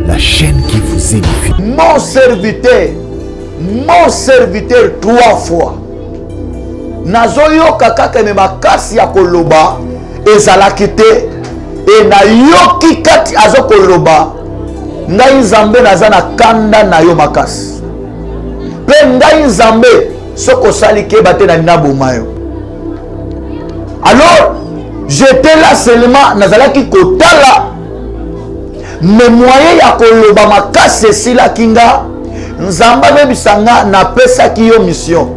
la chaîne qui vous édifie. Mon serviteur 3 fois. Nazoyoka kaka me makasi ya koloba ezalaki te e na yoki kati azokoloba ngai nzambe naza na kanda na yo makasi pe ngai nzambe soko sali keba te na naboma yo. Alors j'étais là seulement nazalaki kotala me moyen ya koloba makasi esilaki nga nzambe abebisanga napesaki yo mission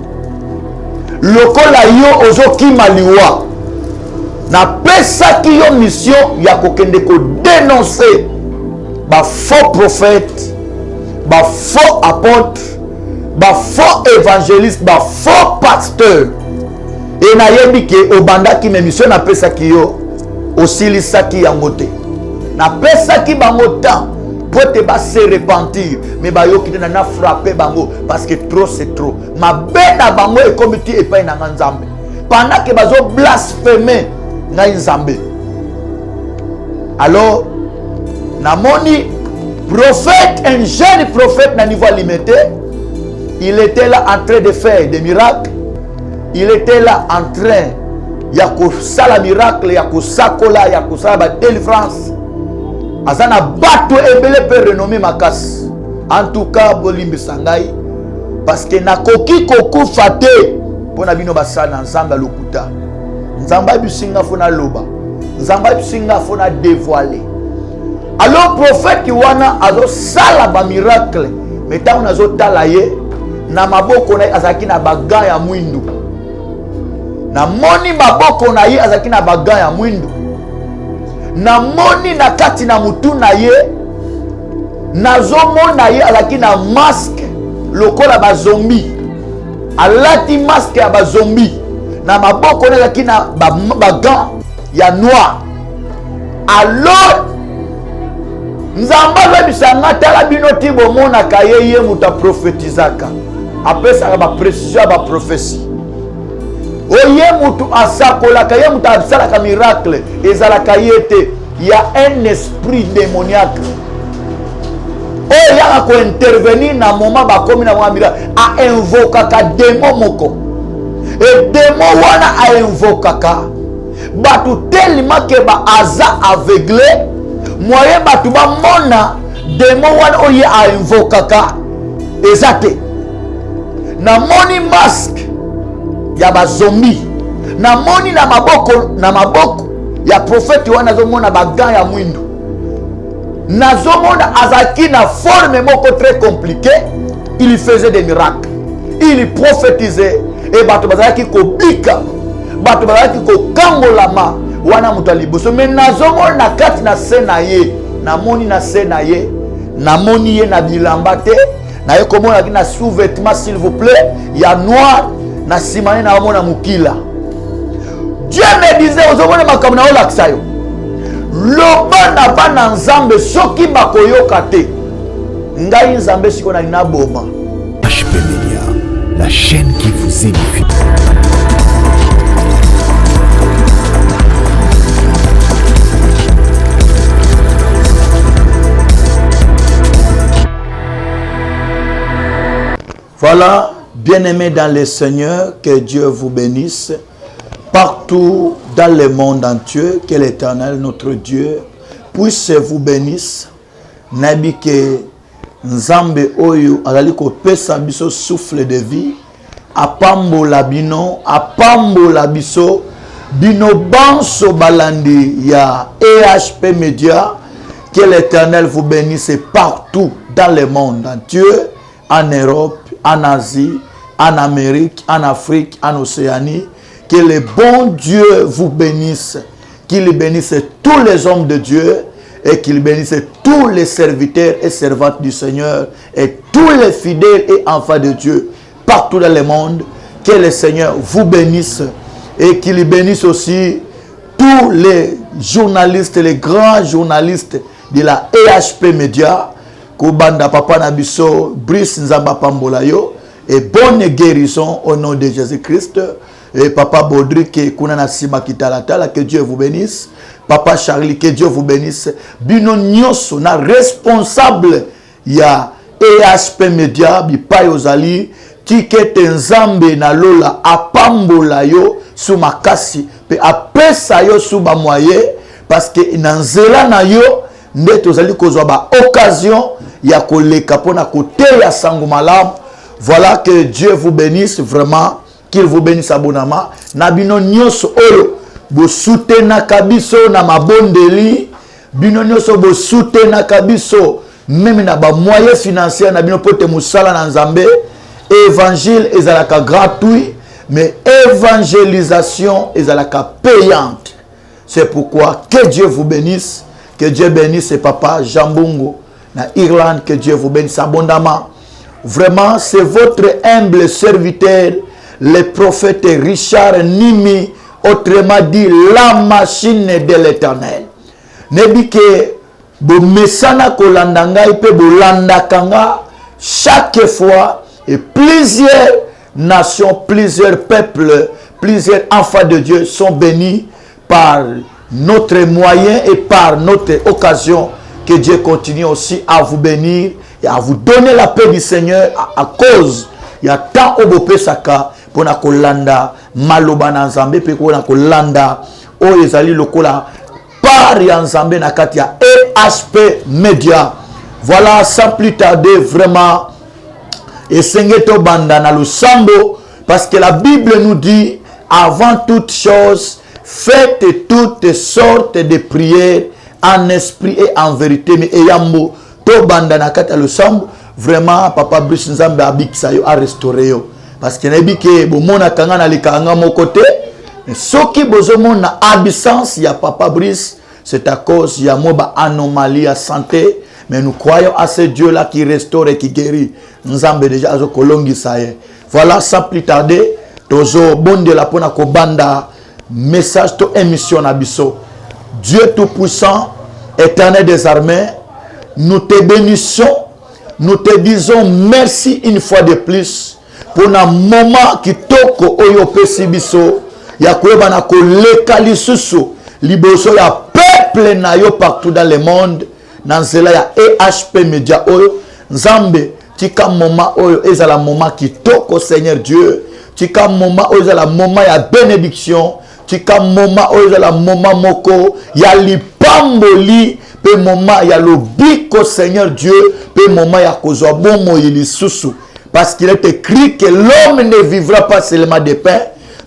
lokola yo ozokima liwa napesaki yo mission ya kokende kodénoncer ba faux prophète, ba faux apôtre, ba faux évangéliste, ba faux pasteur. Et nayebi ke obandaki me mission napesaki yo osilisaki yango te. Napesaki bango temps pour te ba se repentir mais ba yo ki na frapper bango parce que trop c'est trop. Ma bena bango e komiti e pa na nzambe. Pendant que bazo blasphémer na nzambe. Alors namoni prophète, un jeune prophète na niveau limité, il était là en train de faire des miracles. Il était là en train ya kosala miracle, ya kosakola, ya kosala ba délivrance. Azana bato ebele pe renommé makas. En tout cas bolimbi sangai parce que nakoki koku fate pona bino basala nzamba lokuta. Nzamba bisinga fona loba. Nzamba bisinga fona dévoiler. Alors prophète wana azo sala ba miracle mais tant azo talaye na maboko na azaki na baga ya mwindu. Na moni maboko na ye azaki na baga ya mwindu. Na moni na kati na mutu na ye nazo mona ye azaki na masque lokola ba zombie. Alati masque ya ba zombie. Na maboko na azaki na baga ya noir. Alors nzamba lwebisanga tala bino ti bomonaka ye muta prophétisaka apesaka ba précision ba prophétie oye mutu asakolaka ye muta asalaka miracle ezalaka ye te. Il y a un esprit démoniaque oyo yaka ko intervenir na moment bakomi na miracle a invokaka démon moko et démon wana a invokaka batu tellement que ba aza aveuglé moyen batu ba mona démon wana oye a invokaka ezate na moni masque ya ba zombie na moni na maboko ya prophète wana zo mona ba gants ya mwindu na zo mona azaki na forme moko très compliquée. Il faisait des miracles, il prophétisait et batu bazaki ko bika batu bazaki ko kangolama wana mutu aliboso mais nazomona na kati na sena ye namoni na sena ye namoni ye na bilamba te na ye komona na sous-vêtement s'il vous plaît ya noir na simane na mona mukila. Dieu me disait ozomona makambo na olakisa yo loba na bana nzambe soki bakoyoka te ngai nzambe siko na lina boma. HP Media, la chaîne qui vous édifie. Voilà, bien-aimés dans le Seigneur, que Dieu vous bénisse. Partout dans le monde entier, que l'Éternel, notre Dieu, puisse vous bénisse. Nabi ke Nzambe oyo azali ko pesa biso souffle de vie, apambola bino, apambola biso, bino banso balandi ya EHP Media. Que l'Éternel vous bénisse partout dans le monde entier, en Europe, en Asie, en Amérique, en Afrique, en Océanie. Que le bon Dieu vous bénisse, qu'il bénisse tous les hommes de Dieu et qu'il bénisse tous les serviteurs et servantes du Seigneur et tous les fidèles et enfants de Dieu partout dans le monde. Que le Seigneur vous bénisse et qu'il bénisse aussi tous les journalistes, les grands journalistes de la EHP Media. Kubanda Papa Nabiso, Brice Nzamba Pambolayo et bonne guérison au nom de Jésus-Christ. Et Papa Baudric et Kunana Sima Kitalatala, que Dieu vous bénisse. Papa Charlie, que Dieu vous bénisse. Bino nyonso na responsable ya EHP Media bipai ozali tikete nzambe na lola apambola yo sous makasi pe apesa yo sous ba moyen parce que na nzela na yo nde tozali kozwa ba occasion ya koleka pona koteya sango malamu. Voilà, que Dieu vous bénisse vraiment, qu'il vous bénisse abondamment. Nabino nyonso oyo bo soutena kabiso na mabondeli, bino nyonso bo soutena kabiso même na ba moyen financier na bino pote musala na Nzambe. Évangile ezalaka gratuit, mais évangélisation ezalaka payante. C'est pourquoi que Dieu vous bénisse, que Dieu bénisse papa Jambungo na Irlande, que Dieu vous bénisse abondamment. Vraiment, c'est votre humble serviteur, le prophète Richard Nimi, autrement dit, la machine de l'Éternel. Nebike, bo mesana kolandanga ipe bo landakanga chaque fois, et plusieurs nations, plusieurs peuples, plusieurs enfants de Dieu sont bénis par notre moyen et par notre occasion. Que Dieu continue aussi à vous bénir et à vous donner la paix du Seigneur à cause il y a tant obope saka pour na kolanda maloba na Nzambe pe ko na kolanda o ezali lokola par ya Nzambe na kati ya EHP Media. Voilà, sans plus tarder, vraiment et sengeto banda na lusambo parce que la Bible nous dit avant toute chose faites toutes sortes de prières en esprit et en vérité. Mais eyambo to banda na kata le sambo vraiment papa Brice Nzambe abikisa yo a restaurer yo parce que nebi ke bo mona kanga na likanga mon côté soki bozo mona absence ya papa Brice c'est à cause ya moba anomalie à santé, mais nous croyons à ce Dieu là qui restaure et qui guérit. Nzambe déjà azo kolongi saye. Voilà, sans plus tarder tozo bonde la pona ko banda message to émission na biso. Dieu Tout-Puissant, Éternel des armées, nous te bénissons, nous te disons merci une fois de plus pour un moment qui toko oyo pesi biso ya koyeba na koleka lisusu liboso ya peuple na yo partout dans le monde na nzela ya EHP Media oyo Nzambe tika moment oyo ezala moment qui toko Seigneur Dieu tika moment oyo ezala moment ya bénédiction tika moment oyo ezala moment moko ya lipamboli pe moment ya lobiko Seigneur Dieu pe moment ya kozwa bomo lisusu parce qu'il est écrit que l'homme ne vivra pas seulement de pain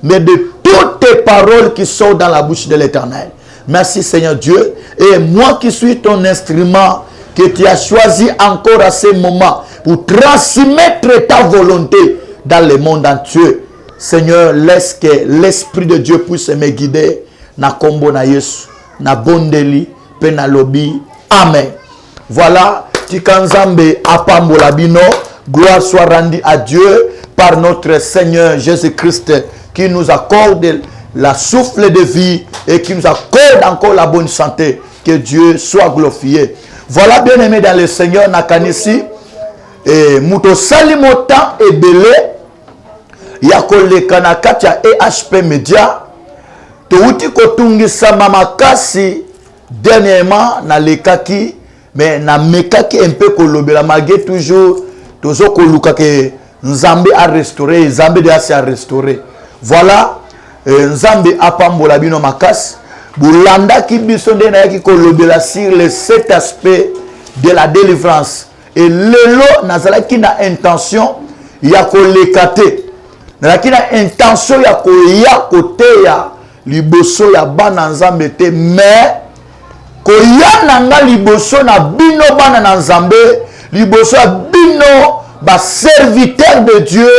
mais de toutes les paroles qui sortent dans la bouche de l'Éternel. Merci Seigneur Dieu. Et moi qui suis ton instrument, que tu as choisi encore à ce moment pour transmettre ta volonté dans le monde entier. Seigneur, laisse que l'Esprit de Dieu puisse me guider. Na kombo na Yesu, na bondeli, pe na lobi. Amen. Voilà, tikanzambe apambola bino. Gloire soit rendue à Dieu par notre Seigneur Jésus-Christ qui nous accorde la souffle de vie et qui nous accorde encore la bonne santé. Que Dieu soit glorifié. Voilà, bien aimé dans le Seigneur Nakanisi. Et Mouto Salimota et Belé. Yakole Kanakatia EHP Media. Touti Kotungi Samamakasi. Dernièrement, na lekaki. Mais na mekaki un peu kolobela malgré toujours. Tozo koluka ke Nzambe a restauré. Nzambe de a restauré. Voilà. Nzambe apambola bino makas. Boulanda ki bisonde na yaki kolobela sur les 7 aspects de la délivrance. Et lelo nazalaki na intention ya kolekate. Nazalaki na intention ya koya kote ya liboso ya bana Nzambe te, mais koya nanga liboso na bino bana na Nzambe, liboso ya bino ba serviteur de Dieu,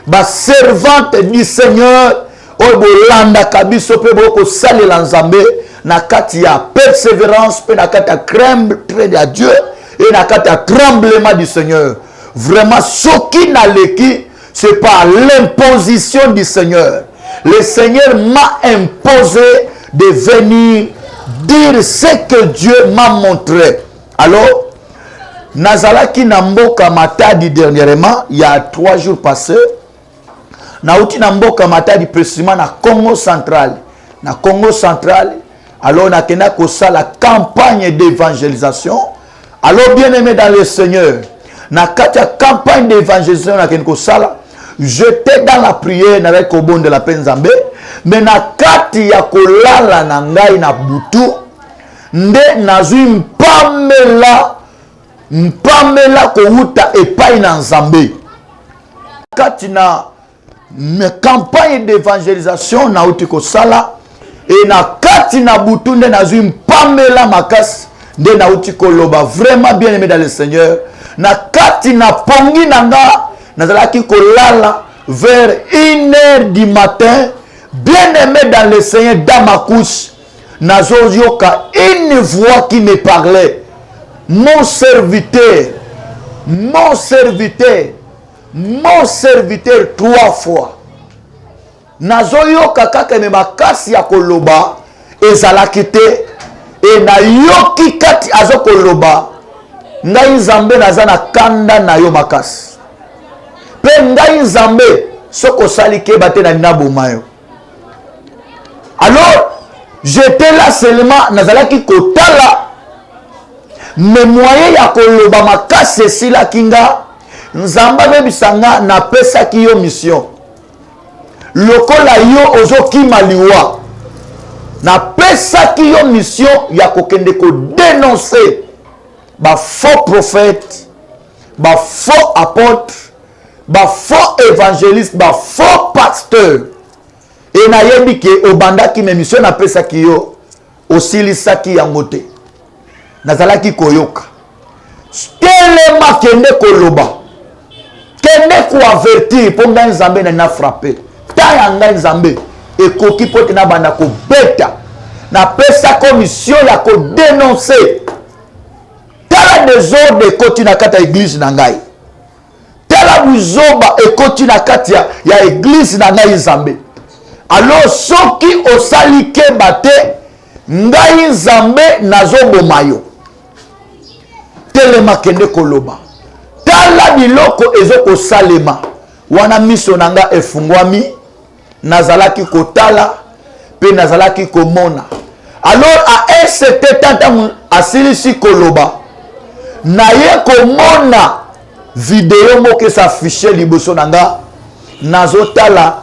ba servante du Seigneur. Obolanda kabiso pe boko sali la Nzambe na kati ya persévérance pe na kati ya craindre de Dieu et na kati ya tremblement du Seigneur. Vraiment soki na leki c'est par l'imposition du Seigneur. Le Seigneur m'a imposé de venir dire ce que Dieu m'a montré. Alors nazalaki na mboka Matadi dernièrement, il y a 3 jours passés. Na uti na mboka Matadi précisément na Congo central. Na Congo central Alors, on a la campagne d'évangélisation. Alors, bien aimé dans le Seigneur, na la campagne d'évangélisation, j'étais dans la prière avec le bon de la Penzambe, mais na kati ya kolala na ngai na butu, nde nazui mpamela kouta epai na Nzambe. Kati na campagne d'évangélisation na uti kosala, et na kati na butu nde nazui mpamela makasi, nde na uti koloba vraiment bien aimé dans le Seigneur. Na kati na pongi nanga nazalaki kolala vers 1h du matin, bien aimé dans le Seigneur, dans ma couche, nazoyoka une voix qui me parlait. Mon serviteur, 3 fois. Nazoyoka kaka me makasi ya koloba ezalaki te, e na yoki kati azo koloba ngai Nzambe naza na kanda na yo makasi. Pe ngai Nzambe soko sali ke bate na naboma yo. Alors j'étais là seulement nazalaki kotala, mais moyen ya koloba makasi sila kinga Nzamba bebisanga na pesa ki yo mission. Lokola yo ozokima liwa na pesa ki yo mission ya kokende ko dénoncer ba faux prophète, ba faux apôtre, ba faux évangéliste, ba faux pasteur. Et na yebi ke obanda ki mission na pesa ki yo osilisa ki yango te. Nazalaki koyoka. Telema kende koloba. Kende ko avertir pour ngai Nzambe na frapper. Ta ngai Nzambe ekoki pote na banda ko beta. Na pesa commission ya ko dénoncer. Tala désordre ekoti na kati ya église na ngai. Tala buzoba ekoti na kati ya église na ngai Nzambe. Alors soki osali keba te ngai Nzambe nazoboma yo. Telema kende koloba. Tala biloko ezoko salema. Wana miso nanga efungwami. Nazalaki kotala. Pe nazalaki komona. Alors à un certain temps asilisi koloba. Naye komona vidéo moke s'afficher liboso nanga. Nazotala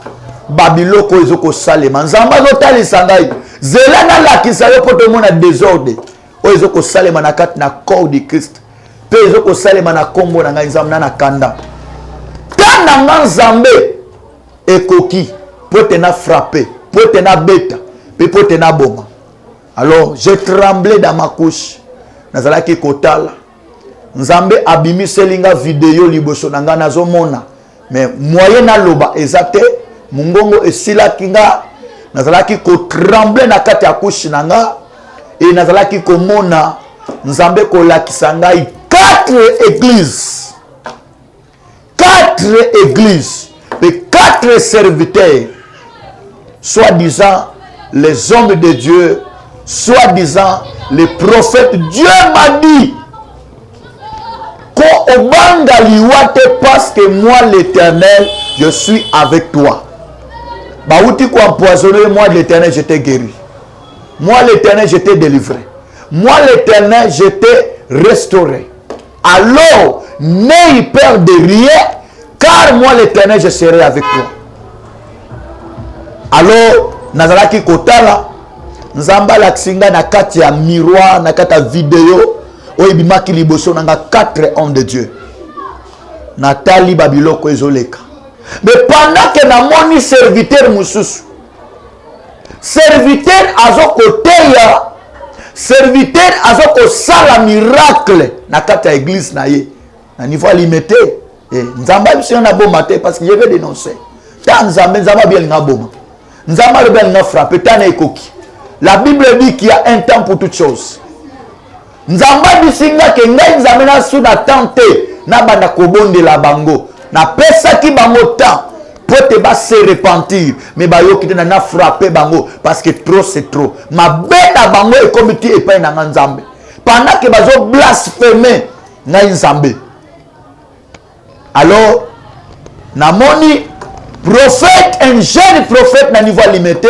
babiloko ezoko salema. Nzamba zotalisa ngai. Zelana lakisa yo poto mona désordre. O ezoko salema na kati na corps de Christ. Pe ezoko salema na kombo na ngai Nzamba na kanda. Tana nga Nzambe ekoki pote na frapper, pote na beta, pe pote na boma. Alors j'ai tremblé dans ma couche. Nazalaki kotala. Nzambe abimi selinga vidéo liboso nanga nazomona. Mais moyen na loba ezate mungongo esila kinga nazalaki ko trembler na kati ya couche nanga et nazalaki komona Nzambe ko lakisa ngai 4 églises. 4 églises et 4 serviteurs, soi-disant les hommes de Dieu, soi-disant les prophètes. Dieu m'a dit qu'au Bangaliwate, parce que moi l'Éternel, je suis avec toi. Baouti ko empoisonné, moi l'Éternel, je t'ai guéri. Moi l'Éternel, je t'ai délivré. Moi l'Éternel, je t'ai restauré. Alors, n'aie peur de rien, car moi l'Éternel, je serai avec toi. Alors, nazalaki kotala, Nzamba laksinga na kati ya miroir, na kati ya vidéo, oyebimaki liboso nanga 4 hommes de Dieu. Natali babiloko ezoleka. Mais pendant que namoni serviteur mususu, serviteur azokoteya, serviteur azoko sala miracle na kati ya église na ye. Na niveau limité. Nzamba biso na boma te parce que je vais dénoncer. Ta Nzamba bien nga boma. Nzamba bien nga frapper ta na ekoki. La Bible dit qu'il y a un temps pour toutes choses. Nzamba bisinga ke ngai Nzambe na sous na tente na banda kobonde la bango. Na pesa ki bango temps pour te ba se repentir mais ba yo kite na frapper bango parce que trop c'est trop. Ma bena bango e komiti e pa na Nzambe. Pendant que bazo blasphémer ngai Nzambe. Alors namoni prophète, un jeune prophète na niveau limité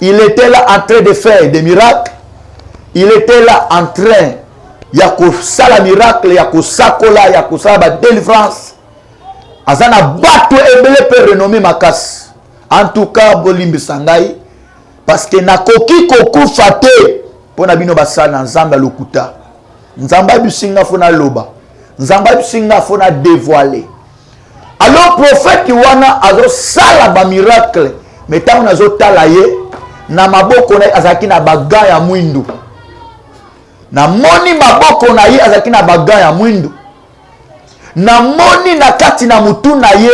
il était là en train de faire des miracles. Il était là en train ya kosala miracle, ya kosakola, ya kosala ba délivrance. Azana bato ebele pe renommé makasi. En tout cas, bolimbi sangai parce que nakoki kokufa te pona bino basala na nzamba lokuta. Nzamba bisinga fona loba. Nzamba bisinga fona dévoiler. Alors prophète wana azo sala ba miracle, mais tant azo tala ye na maboko na azaki na baga ya mwindu. Na moni maboko na ye azaki na baga ya mwindu. Na moni na kati na mutu na ye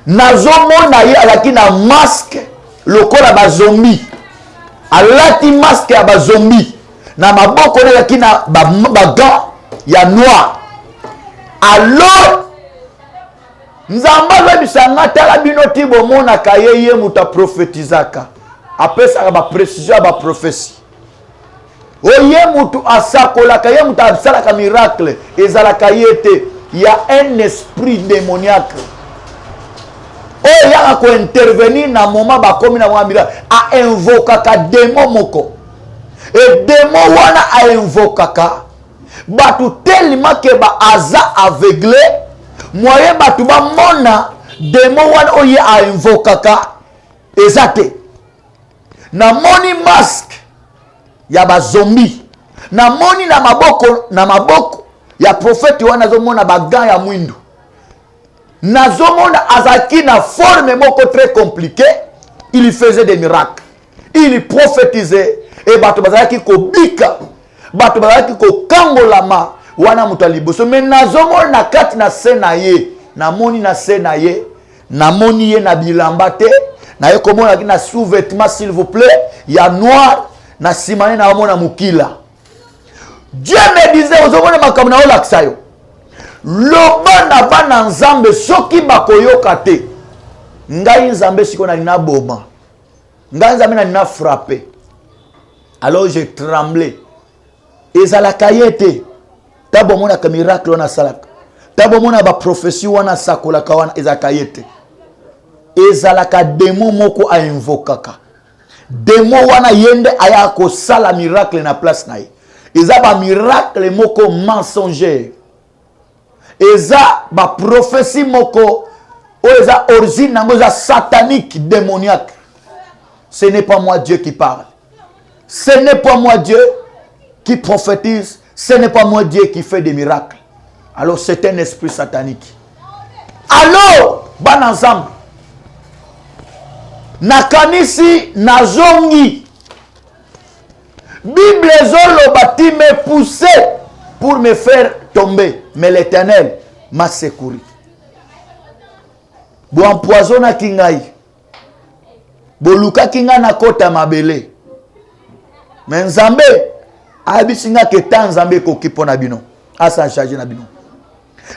nazomona ye azaki na masque lokola ba zombie. Alati masque ya ba zombie. Na maboko na azaki na baga ya noir. Alors nzamba bisanga tala bino tibo mona kayeye muta prophétisaka. Apesa ba précision ba prophétie. Oye mutu asakola kaye muta absala ka miracle ezala kayete. Il y a un esprit démoniaque. Oh ya ko intervenir na moment ba komi na mwamira a invoka ka démon moko. Et démon wana a invoka ka batu tellement que ba aza aveuglé moyen batu ba mona démon wana oye a invoka ka ezate. Na moni masque ya ba zombie. Na moni na maboko ya prophète wana zomona baga ya mwindu. Nazomona azaki na forme moko très compliquée. Il faisait des miracles. Il prophétisait. Et bato bazaki ko bika. Bato bazaki ko kangolama. Wana mutaliboso. Mais nazomona kati na sena ye. Namoni na sena ye. Namoni ye na bilambate. Na ye komona ki na sous-vêtement s'il vous plaît. Ya noir. Na simane na wamona mukila. Dieu me disait ozomona makamuna olaksayo. Loba na bana nzambe soki bakoyoka te. Ngai nzambe siko na lina boma. Ngai nzambe na lina frappé. Alors j'ai tremblé. Ezalaka yete. Tabo mona ka miracle wana salaka. Tabo mona ba prophétie wana sakola ka wana ezalaka yete. Ezalaka démon moko a invokaka. Démon wana yende aya ko sala miracle na place na ye. Ezaba miracle moko mensonger. Eza ba prophétie moko eza origine nango eza satanique, démoniaque. Ce n'est pas moi Dieu qui parle. Ce n'est pas moi Dieu qui prophétise. Ce n'est pas moi Dieu qui fait des miracles. Alors c'est un esprit satanique. Alors ban ensemble nakanisi nazongi Bible zolobati me pousser pour me faire tomber, mais l'Éternel m'a secouru. Bo empoisonna kingai. Bo luka kinga na kota mabele. Mais Nzambe abisinga ke tan Nzambe ko kipona bino. Asa charger na bino.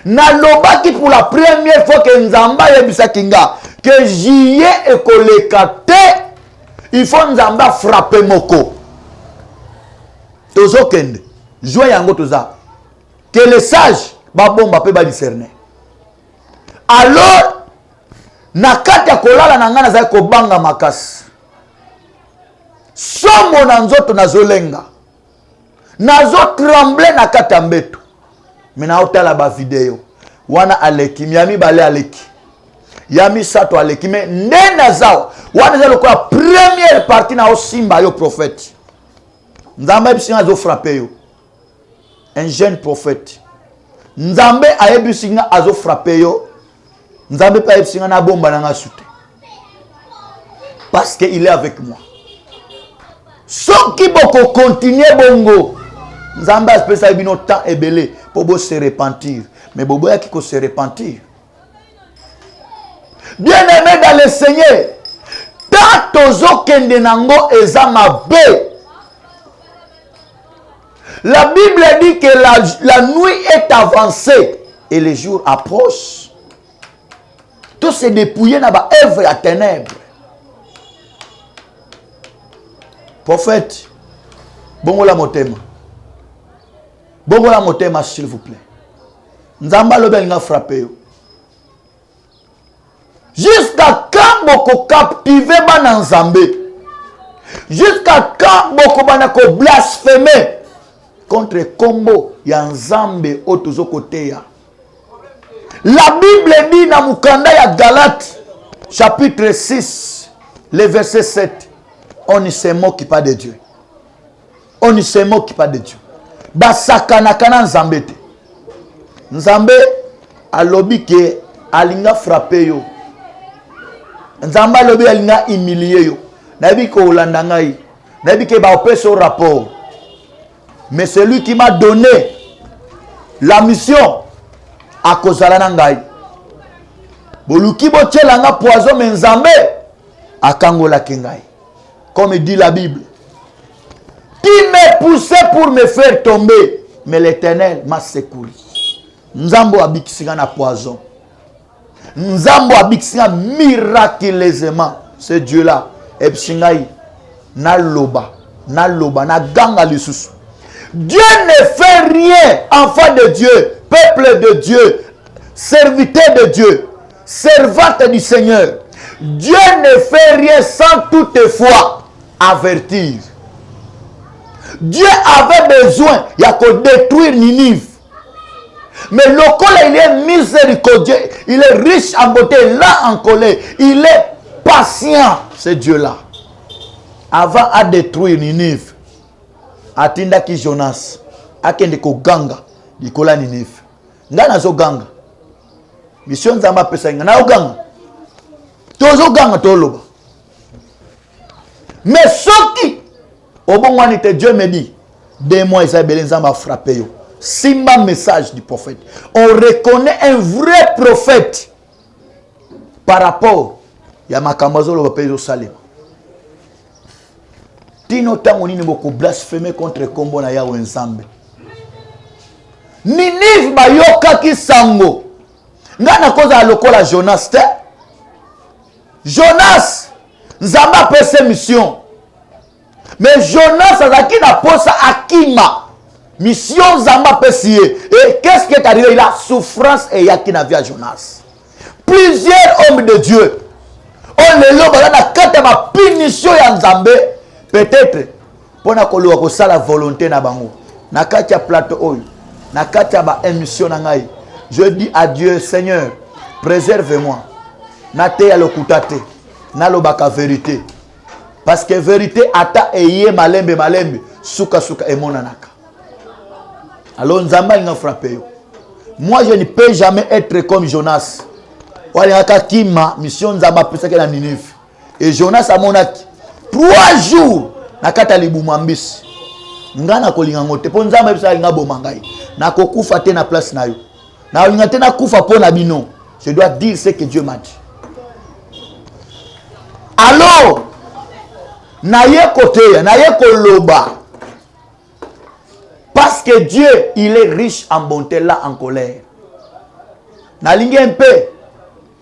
Na lobaki pour la première fois que Nzamba yebisa kinga que jiye ekolekate il faut Nzamba frapper moko. Tozo kende. Joie yango toza. Que les sages ba bomba pe ba discerner. Alors nakati ya kolala na ngana za ko banga makasi. Somo na nzoto nazolenga. Nazo tremble na kati ya mbeto. Mina otala ba video. Wana aleki, miami bale aleki. Yami sato aleki me ndena zao. Wana zalo kwa première partie na osimba yo prophète. Nzambe bisinga zo frapper yo. Un jeune prophète. Nzambe ayebisinga azo frapper yo. Nzambe pa yebisinga na bomba na nga soute. Parce que il est avec moi. Soki boko continuer bongo. Nzambe aspesa bino temps ebele pour se repentir. Mais bobo yaki ko se repentir. Bien-aimé dans le Seigneur, tant tozo kende nango eza mabe. La Bible dit que la nuit est avancée et le jour approche. Tout se dépouiller dans la œuvre à ténèbres. Prophète, bongola motema. Bongola motema s'il vous plaît. Nzamba lobel nga frappé yo. Jusqu'à quand boko captiver ba na Nzambe. Jusqu'à quand bokobana ko blasphémer contre kombo ya nzambe otozo koteya. La Bible dit dans Mukanda ya Galates, chapitre 6, le verset 7, on ne se moque pas de Dieu. On ne se moque pas de Dieu. Basakana kana nzambe te. Nzambe alobi ke alinga frappé yo. Nzambe alobi alinga humilié yo. Nabi ko olanda ngai. Nabi ke ba opesa au rapport. Mais celui qui m'a donné la mission à kozala na ngai. Boluki botiela nga poison mais nzambe akangola kengai. Comme dit la Bible. Qui me poussait pour me faire tomber, mais l'Éternel m'a secouru. Nzambo abikisinga na poison. Nzambo abikisinga miraculeusement. Ce Dieu-là. Epsingai na loba, na ganga lisusu. Dieu ne fait rien, enfant de Dieu, peuple de Dieu, serviteur de Dieu, servante du Seigneur. Dieu ne fait rien sans toutefois avertir. Dieu avait besoin, il y a qu'à détruire Ninive. Mais le colère, il est miséricordieux, il est riche en beauté, là en colère, il est patient, c'est Dieu-là. Avant à détruire Ninive, atinda ki Jonas, akende ko ganga, dikola Ninive. Ngana zo ganga. Mission nzamba pesa nga na ganga. Tozo ganga toloba. Mais soki obongwani te Dieu me dit, des mois Isabelle nzamba frappé yo. Simba message du prophète. On reconnaît un vrai prophète par rapport ya makambazo lo pezo salema. Tino tango nini boko blasphémer contre kombo na Yahweh nzambe. Ninive bayoka ki sango. Ngana koza lokola Jonas te. Jonas nzamba pese mission. Mais Jonas azaki na posa akima. Mission nzamba pese. Et qu'est-ce qui est arrivé? Il a souffrance et yaki na vie à Jonas. Plusieurs hommes de Dieu. On le loba na kata ma punition ya nzambe. Peut-être pour na koluwa ko sala volonté na bango. Na kati ya plateau oyo. Na kati ya ba émission na ngai. Je dis à Dieu, Seigneur, préserve-moi. Na te ya lokutate. Na lobaka vérité. Parce que vérité ata eye malembe malembe. Suka suka emonanaka. Alors nzamba inga frappé yo. Moi je ne peux jamais être comme Jonas. Walingaka kima mission nzamba pesaka na Ninive. Et Jonas a monaki 3 jours nakata libumambisi. Ngana kolinga ngote po nzamba bisa linga bomangai. Na kokufa te na place na yo. Na linga te na kufa po na bino. Je dois dire ce que Dieu m'a dit. Alors naye kote, naye koloba. Parce que Dieu, il est riche en bonté là en colère. Na linga un peu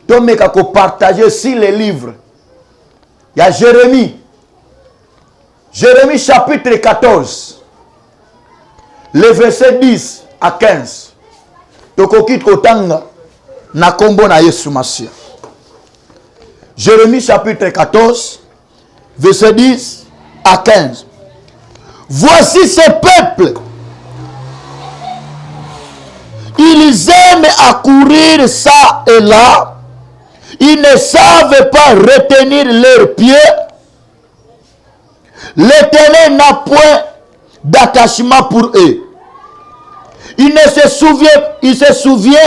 tomeka ko partager sur les livres. Il y a Jérémie. Jérémie chapitre 14. Le verset 10 à 15. Tokoki kotanga na kombo na Yesu Masia. Jérémie chapitre 14. Verset 10 à 15. Voici ce peuple. Ils aiment à courir ça et là. Ils ne savent pas retenir leurs pieds. L'Éternel n'a point d'attachement pour eux. Il se souvient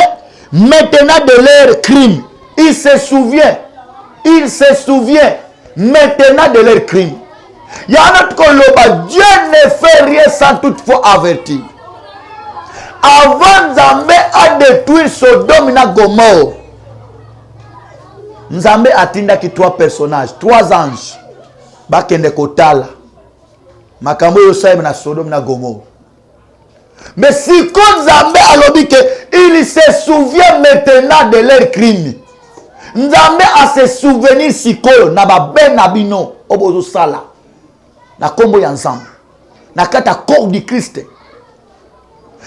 maintenant de leurs crimes. Il se souvient maintenant de leurs crimes. Il y a un autre koloba, Dieu ne fait rien sans toutefois avertir. Avant Nzambe a détruit Sodome na Gomorrhe, Nzambe atinda ki 3 personnages, 3 anges. Bakende kotala. Makambo yo saime na Sodome na Gomorrhe. Mais si quand Nzambe alobi que il se souvient maintenant de leurs crimes. Nzambe a se souvenir sikoyo na ba ben na bino obozo sala. Na kombo ya Nzambe. Na kata corps du Christ.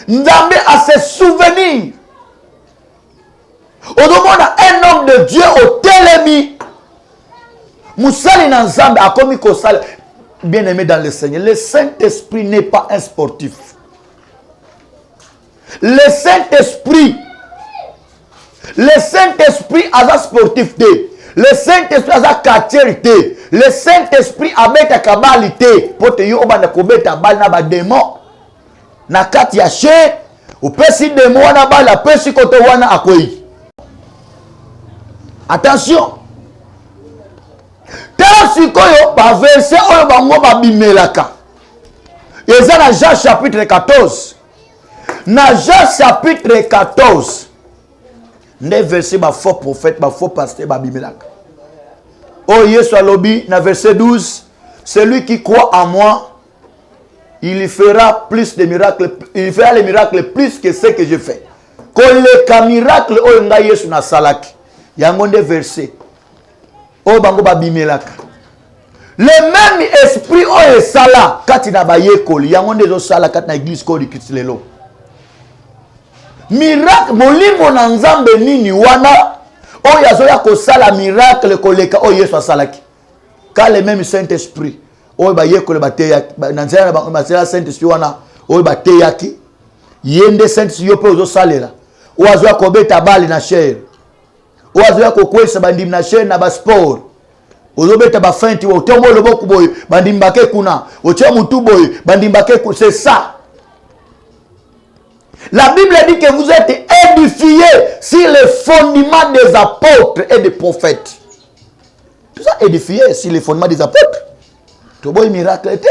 Nzambe a se souvenir. Odomona un homme de Dieu au telemi. Musali na Nzambe a komi ko sala. bien-aimés dans le Seigneur, le Saint-Esprit n'est pas un sportif. Le Saint-Esprit a un sportif. Le Saint-Esprit a un quartier. Le Saint-Esprit a un kabalité. Pour te dire, on va kobeta bal na ba démon. Na kati ya che, ou pesi démon na ba la pesi koto wana akoyi. Attention. Tant sikoyo ba verset oyo bango ba bimelaka. Eza na Jean chapitre 14. Na Jean chapitre 14. Nde verset ba faux prophète, ba faux pasteur ba bimelaka. Oh Yesu alobi na verset 12, celui qui croit en moi, il fera plus de miracles, il fera les miracles plus que ce que je fais. Koleka miracle oyo nga Yesu na salaki. Yango nde verset. Oh bango ba bimelaka. Le même esprit oyo sala kati na bayekoli, yango nde zo sala kati na église ko di Christ lelo. Miracle molimo na nzambe nini wana oyo azoya kosala miracle koleka oyo Yesu asalaki. Ka le même Saint-Esprit oyo bayekoli bateyaki na nzela na basala Saint-Esprit wana oyo bateyaki yende Saint-Esprit yo pe ozo salela oyo azoya kobeta bali na chair oyo azoya kokwesa bandimi na chair na ba sport ozo beta ba fenti o tombo loboko boy bandimi bake kuna otia mutu boy bandimi bake c'est ça. La Bible dit que vous êtes édifiés sur les fondements des apôtres et des prophètes. Tout ça édifié sur les fondements des apôtres. Tout beau miracle était.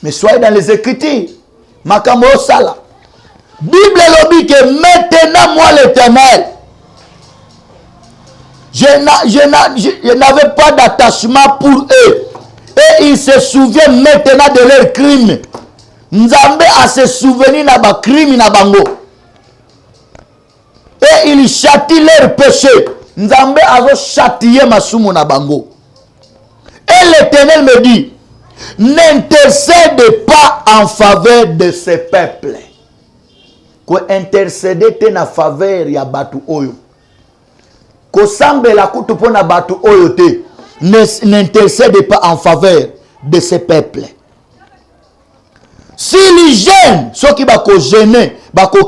Mais soyez dans les Écritures. Makambo sala. Bible dit que maintenant moi l'Éternel, je n'avais pas d'attachement pour eux. Et ils se souviennent maintenant de leurs crimes. Nzambe a se souvenir na ba crime na bango. Et il châtie leur péché. Nzambe a zo châtier masumu na bango. Et l'Éternel me dit, n'intercède pas en faveur de ce peuple. Ko intercéder te na faveur ya batu oyo. Ko sambe la kutu po na batu oyo te. N'intercède pas en faveur de ce peuple. Si les jeunes, ceux qui vont gêner,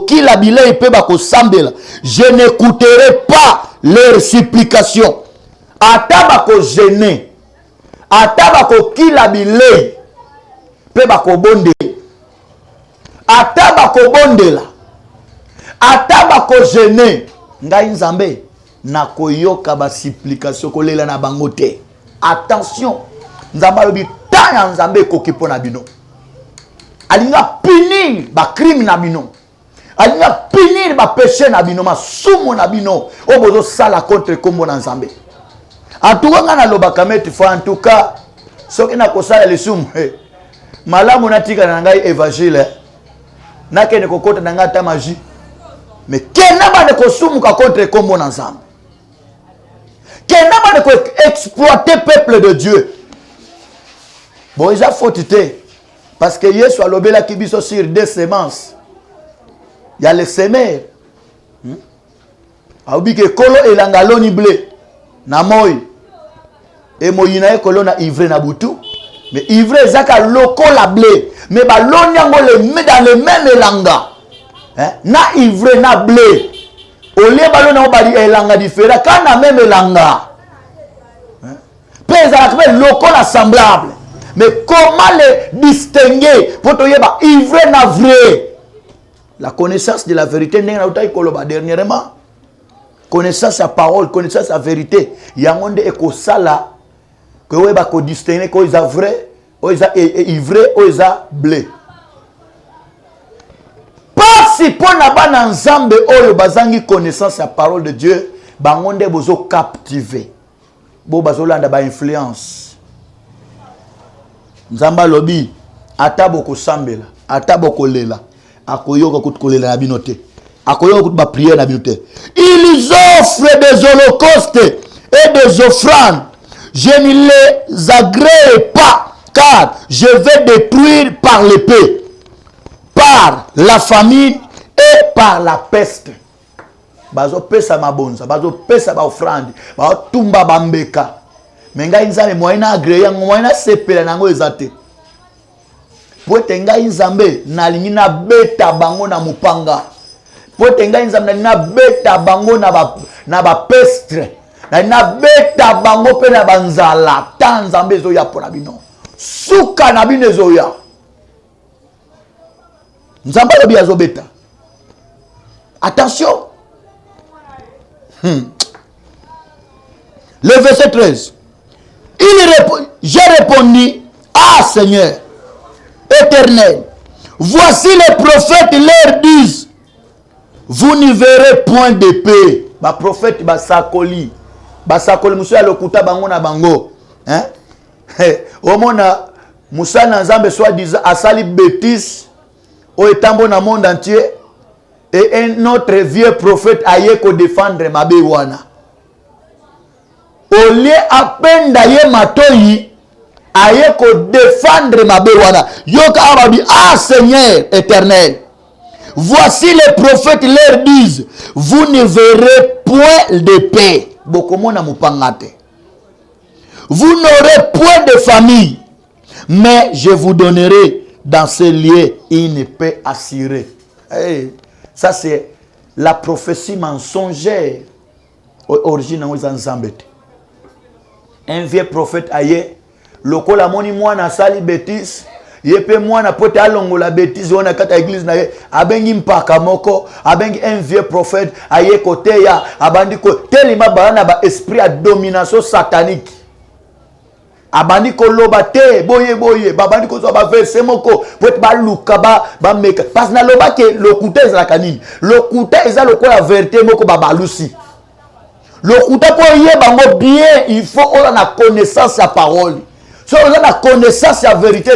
qui la billet et bako sambela, je n'écouterai pas leurs supplications. Ata bako gêner, ata bako qui la billet, pe bako bonde, ata bako bonde la, ata bako gêner, nga inzambe, na koyoka ba supplication kolela na bangote. Attention, nzamba lobi tanya nzambe kokipo na bino. Alinga punir ba crime na bino. Alinga punir ba péché na bino, ma sumo na bino. Obozo sala contre kombo na nzambe. En tout cas, na lobaka metu fa en tout cas, soki na kosala le sumo. Malamu na tika na ngai évangile. Na kene kokota na ngata magie. Mais kena ba ne kosumu ka contre kombo na nzambe. Kena ba ne ko exploiter peuple de Dieu. Bon, ils a faute. Parce que Yesu a lobé la kibiso sur des semences. Il y a les semeurs. A oubi que kolo elangaloni blé. Na moi. Et moyina kolo na ivre na butu. Mais ivre zaka loko la blé. Mais ba lonyango le met dans le même elanga. Na ivre na blé. Olie balo na obali elanga différent. Quand na même elanga. Pesa la loko la semblable. Mais comment les distinguer pour te dire ivre na vrai? La connaissance de la vérité n'est pas dernièrement. Connaissance à parole, connaissance à vérité. Il y a un monde qui sala que vous avez distinguer que vous avez vrai, vous avez ivre, vous avez blé. Pas si pour na nzambe oyo bazangi connaissance à parole de Dieu, bangonde bozo captiver. Bo bazolanda ba influence. Nzamba lobi ataboko sambela ataboko lela akoyoka kutukolela na binote akoyoka kutuba prière na binote. Ils offrent des holocaustes et des offrandes, je ne les agrée pas car je vais détruire par l'épée, par la famine et par la peste. Bazo pesa mabonza bazo pesa ba offrande bazo tumba bambeka Mais ngai nzambe moyen agréé yango moyen sepela nango ezate. Po ete ngai nzambe nalingi na beta bango na mupanga. Po ete ngai nzambe na beta bango na ba pestre. Na beta bango pe na banzala. Ta nzambe ezoya pona bino. Suka na bino ezoya. Nzambe lobi azobeta. Attention. Le verset 13. J'ai répondu, ah Seigneur, éternel, voici les prophètes leur disent, vous n'y verrez point de paix. Ba prophète basakoli musuya lokuta bango na bango. Hein? Omona Moussa na Nzambe soit disant asali bêtise au etambo na monde entier et un autre vieux prophète aye ko défendre mabe wana. Au lieu à peine d'ailleurs matoyi aye ko défendre mabe wana. Yoka ababi ah Seigneur éternel. Voici les prophètes leur disent, vous ne verrez point de paix. Bokomona mupangate. Vous n'aurez point de famille, mais je vous donnerai dans ces lieux une paix assurée. Hey, ça c'est la prophétie mensongère. Origine en Zambete. Un vieux prophète aye, lokola moni mwana sali bêtise. Yepe mwana pote alongo la bêtise on a kata église na ye abengi mpaka moko abengi un vieux prophète aye côté ya abandi ko telima bana ba esprit à domination satanique abandi ko loba te boye babandi ko zo ba verset moko pote ba luka ba meka parce na loba ke lokuta ezala kanini lokuta ezala lokola vérité moko ba balusi lokuta po ye bango bien il faut on a connaissance ya parole. Si on a la connaissance de la vérité,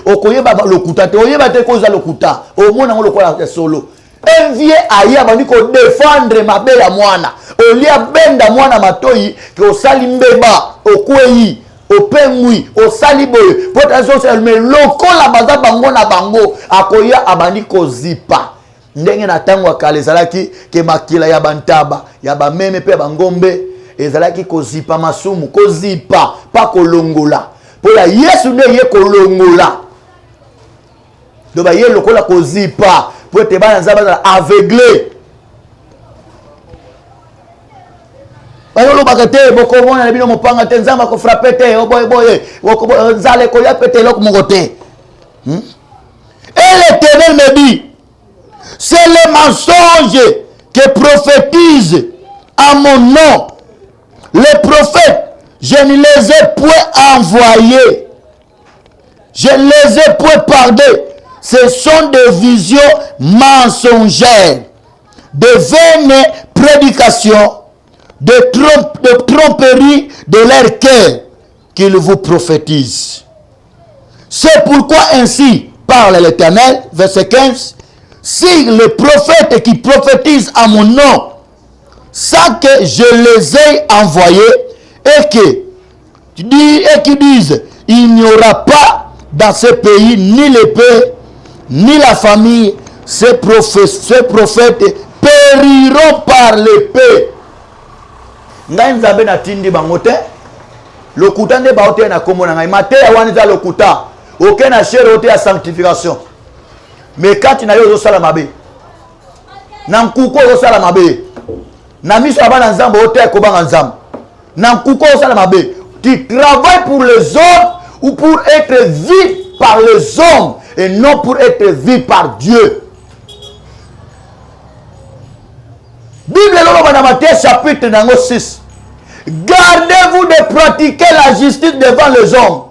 on connaît le kuta, on connaît le kuta, au moins on le solo. Un vieux aïe a dit qu'on défendre ma belle à moana. Au lieu de benda moana matoi, que au salimbeba, au kouyi, au pengui, au saliboy, pour être mais loko la baza bango na bango, akoya abandi ko zipa. Ndenge na tango akale zalaki ke makila ya bantaba, ya ba meme pe bangombe, ezalaki ko zipa masumu, ko zipa, pas kolongola. Pour la yesu ne ye kolongola. Donc ba ye lokola ko zipa, pour te ba nzaba aveuglé. Ba yo lo bakate boko mona na bino mopanga te nzamba ko frapper te o boy boko nzale ko ya pété lok mon côté. Et l'Éternel me dit, c'est le mensonge que prophétise à mon nom les prophètes. Je ne les ai point envoyés. Je ne les ai point parlé. Ce sont des visions mensongères, de vaines prédications, de tromperies de leur cœur qu'ils vous prophétisent. C'est pourquoi ainsi parle l'Éternel, verset 15, si les prophètes qui prophétisent à mon nom, sans que je les ai envoyés, et qui disent, il n'y aura pas dans ce pays ni l'épée, ni la famille, ces prophètes périront par l'épée. Ngai nzambe na tindi bangote, lokuta nde baote na komona ngai, mate ya waniza lokuta, aucun na chere ote ya sanctification. Mais quand tu n'as pas sala mabe, na nkuko sala mabe, na miso abana nzambe ote ya kobanga nzambe. Tu travailles pour les hommes ou pour être vu par les hommes et non pour être vu par Dieu. Bible dans Matthieu chapitre 6. Gardez-vous de pratiquer la justice devant les hommes.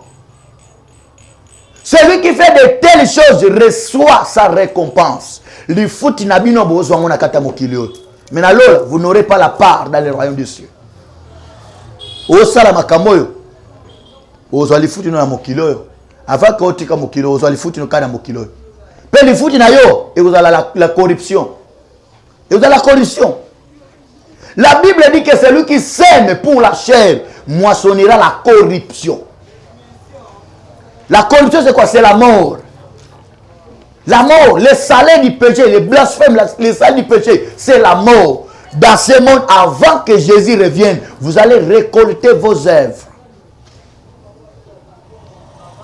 Celui qui fait de telles choses reçoit sa récompense. Le foot n'abino bozo ngona kata mokilio. Mais alors vous n'aurez pas la part dans le royaume des cieux. Osala makamoyo ozali futi na mokilo avant que otika mokilo ozali futi no kana mokilo pe li futi na yo et ozala la corruption et ozala la corruption. La Bible dit que celui qui sème pour la chair moissonnera la corruption. La corruption c'est quoi? C'est la mort. La mort, le salaire du péché, le blasphème, le salaire du péché, c'est la mort. Dans ce monde, avant que Jésus revienne, vous allez récolter vos œuvres.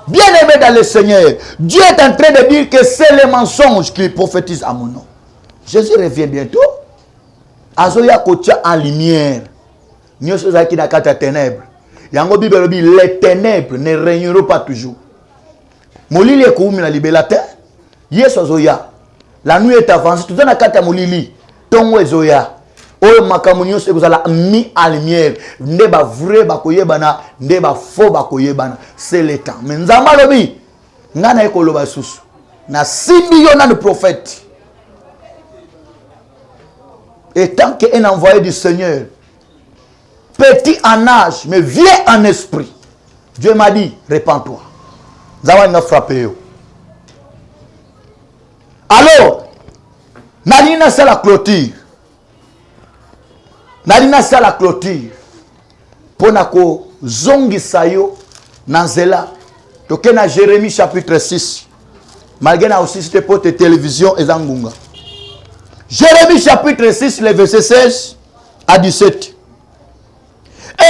Bien-aimé dans le Seigneur, Dieu est en train de dire que c'est les mensonges qu'il prophétise à mon nom. Jésus revient bientôt. Azoya kotia en lumière. Nous sommes qui dans quatre ténèbres. Yango Bible dit les ténèbres ne régneront pas toujours. Molili est koumi la libélateur. Yes Azoya. La nuit est avancée. Tout dans quatre molili. Tongo Azoya. Oyo makamunyo se kozala mis en lumière. Ndeba vrai bakoyebana, ndeba faux bakoyebana. C'est le temps. Mais nzamba lobi. Ngana ekoloba susu. Na 6 millions de prophètes. Et tant qu'un envoyé du Seigneur, petit en âge, mais vieux en esprit, Dieu m'a dit, répands-toi. Zawa n'a frappé. Alors, Nadina c'est la clôture. Nadina c'est la clôture. Ponako zongi sayo nanzela. Toke na Jérémie chapitre 6. Malgré na aussi c'était pour tes télévisions et zangunga. Jérémie chapitre 6, les versets 16 à 17.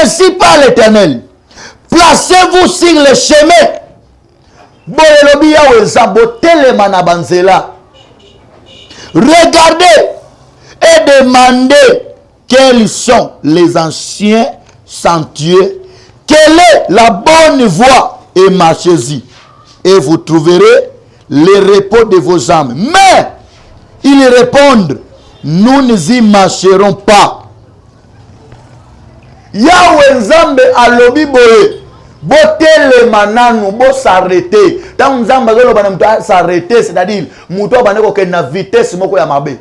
Ainsi par l'Éternel, placez-vous sur le chemin. Regardez et demandez quels sont les anciens sentiers. Quelle est la bonne voie et marchez-y. Et vous trouverez le repos de vos âmes. Mais ils répondent, nous n'y marcherons pas. Yahweh Nzambe alobi boye, botele mananu, bo s'arrêter. Tant Nzambe alobi na s'arrêter, c'est-à-dire, muto abane ko na vitesse moko ya mabe.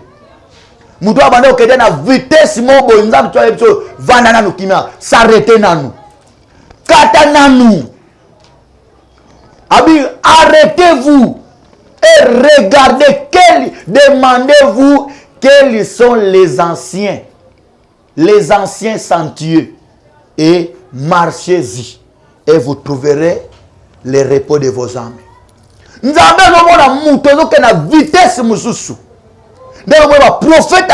Muto abane ko na vitesse moko, Nzambe to ebso vanda nanu kimia, s'arrêter nanu. Kata nanu. Abi, arrêtez-vous. Et regardez, demandez-vous quels sont les anciens sentiers, et marchez-y, et vous trouverez le repos de vos âmes. Nous avons na vitesse mususu. Nous avons prophète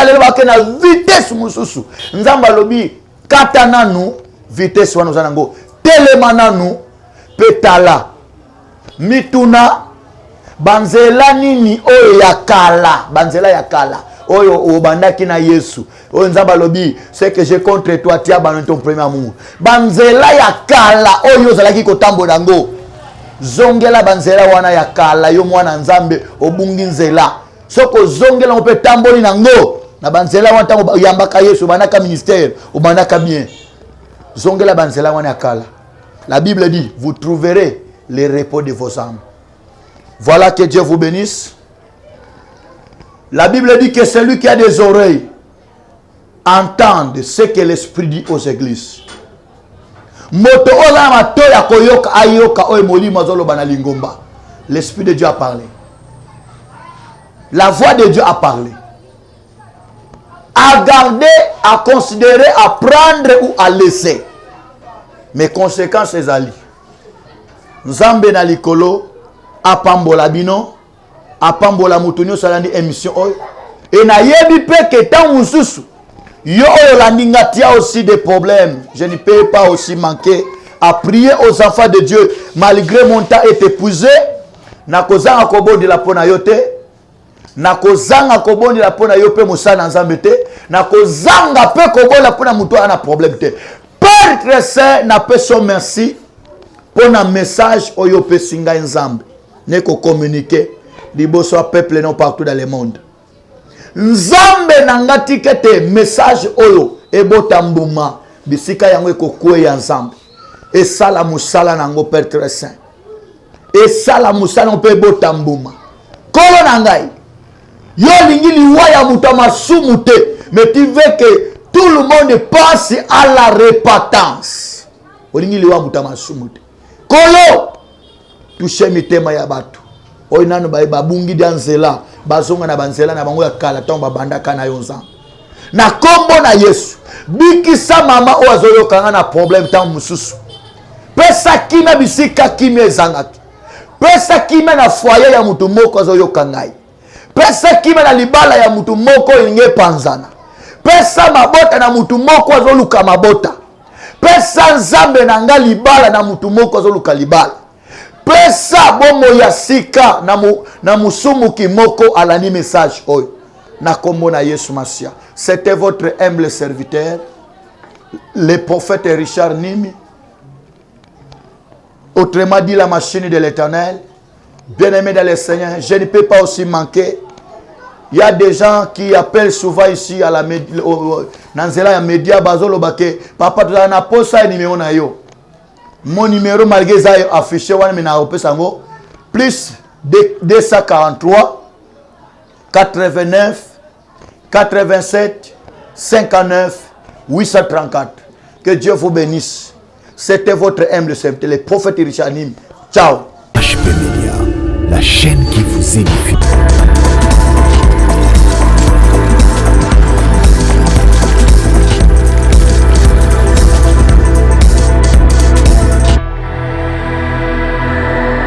na vitesse mususu. Nous avons lobi katana nous vitesse wa nous anango. Telemana nous petala mituna. Banzela nini oyo ya kala, banzela ya kala oyo obandaki na Yesu oyo Nzamba lobi c'est que j'ai contre toi tia ban ton premier amour. Banzela ya kala oyo zalaki kotambola ngo zongela banzela wana ya kala yo mwana Nzambe obungi nzela soko zongela on peut tamboli nango na banzela wana tango yambaka Yesu banaka ministère obandaka bien zongela banzela wana ya kala. La Bible dit vous trouverez le repos de vos âmes. Voilà, que Dieu vous bénisse. La Bible dit que celui qui a des oreilles entende ce que l'Esprit dit aux églises. L'Esprit de Dieu a parlé. La voix de Dieu a parlé. À garder, à considérer, à prendre ou à laisser. Mes conséquences, c'est Ali. Nzambe na likolo. Apambola bino, apambola mutunyo salandi émission oyo. Et na yebi pe que tant mususu yo oyo landinga tia aussi des problèmes. Je ne peux pas aussi manquer à prier aux enfants de Dieu malgré mon temps est épuisé. Na kozanga kobondi la pona yote. Na kozanga kobondi la pona yope musana nzambe te. Na kozanga pe kobondi la pona muto ana problème te. Père très saint na pe son merci pour un message oyo pe singa nzambe. Ne ko communiquer liboso peuple non partout dans le monde. Nzambe nangati kete message oyo ebotambuma bisika yango ekokwe ya nzambe. Et ça la musala nango Père très saint. Et ça la musala on peut ebotambuma. Kolo nangai. Yo lingi liwa ya mutama sumute, mais tu veux que tout le monde passe à la repentance. Olingi liwa mutama sumute. Kolo touche mitema ya batu oyo nanu babungi danzela bazonga na banzela na bango ya kala tomba bandaka na yonza na kombo na Yesu bikisa mama oyo azoyokanga na problème tant mususu pesa kima bisika kima ezangaki pesa kima na foyer ya mutu moko azoyokangai pesa kima na libala ya mutu moko inge panzana pesa mabota na mutu moko azoluka mabota pesa Nzambe na nga libala na mutu moko azoluka libala pesa bomo ya sika na musumu kimoko alani message oyo na kombo na Yesu Masia. C'était votre humble serviteur, le prophète Richard Nimi, autrement dit la machine de l'Éternel. Bien-aimé dans le Seigneur, je ne peux pas aussi manquer. Il y a des gens qui appellent souvent ici à la média bazolo bake papa tu na posa numéro na yo. Mon numéro malgré ça affiché wana mais na opesango plus 243 89 87 59 834. Que Dieu vous bénisse. C'était votre humble serviteur, le prophète Richard Nimi. Ciao. HP Media, la chaîne qui vous édifie.